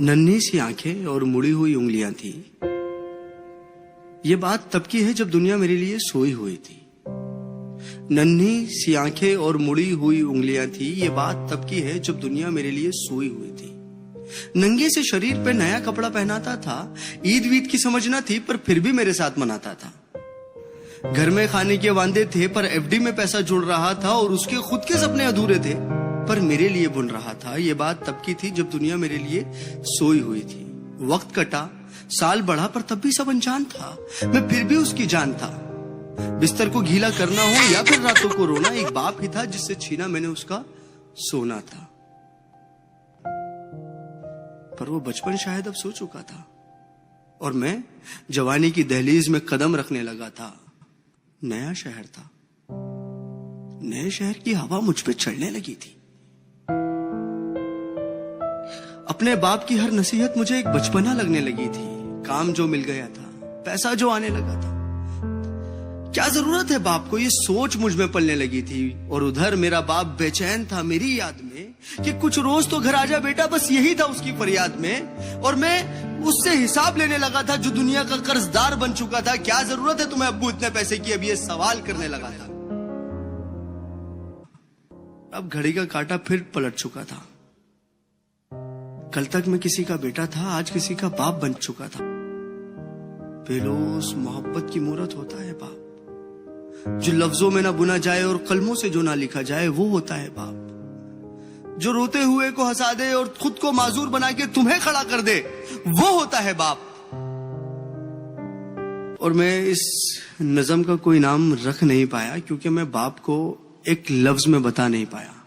नन्ही सी आंखें और मुड़ी हुई उंगलियां थी। ये बात तब की है जब दुनिया मेरे लिए सोई हुई थी। नन्ही सी आंखें और मुड़ी हुई उंगलियां थी। ये बात तब की है जब दुनिया मेरे लिए सोई हुई थी। नंगे से शरीर पे नया कपड़ा पहनाता था। ईद वीद की समझ ना थी पर फिर भी मेरे साथ मनाता था। घर में खाने के वांदे थे पर एफडी में पैसा जुड़ रहा था और उसके खुद के सपने अधूरे थे पर मेरे लिए बुन रहा था। ये बात तब की थी जब दुनिया मेरे लिए सोई हुई थी। वक्त कटा, साल बढ़ा पर तब भी सब अनजान था। मैं फिर भी उसकी जान था। बिस्तर को गीला करना हो या फिर रातों को रोना, एक बाप ही था जिससे छीना मैंने उसका सोना था। पर वो बचपन शायद अब सो चुका था और मैं जवानी की दहलीज में कदम रखने लगा था। नया शहर था। नए शहर की हवा मुझ पे चढ़ने लगी थी। अपने बाप की हर नसीहत मुझे एक बचपना लगने लगी थी। काम जो मिल गया था, पैसा जो आने लगा था, क्या जरूरत है बाप को, ये सोच मुझ में पलने लगी थी। और उधर मेरा बाप बेचैन था मेरी याद में कि कुछ रोज तो घर आजा बेटा, बस यही था उसकी फरियाद में। और मैं उससे हिसाब लेने लगा था जो दुनिया का कर्जदार बन चुका था। क्या जरूरत है तुम्हें अब्बू इतने पैसे की, अब ये सवाल करने लगा था। अब घड़ी का कांटा फिर पलट चुका था। कल तक मैं किसी का बेटा था, आज किसी का बाप बन चुका था। बेलोस मोहब्बत की मूरत होता है बाप, जो लफ्जों में ना बुना जाए और कलमों से जो ना लिखा जाए वो होता है बाप। जो रोते हुए को हंसा दे और खुद को माजूर बना के तुम्हें खड़ा कर दे वो होता है बाप। और मैं इस नज़म का कोई नाम रख नहीं पाया क्योंकि मैं बाप को एक लफ्ज में बता नहीं पाया।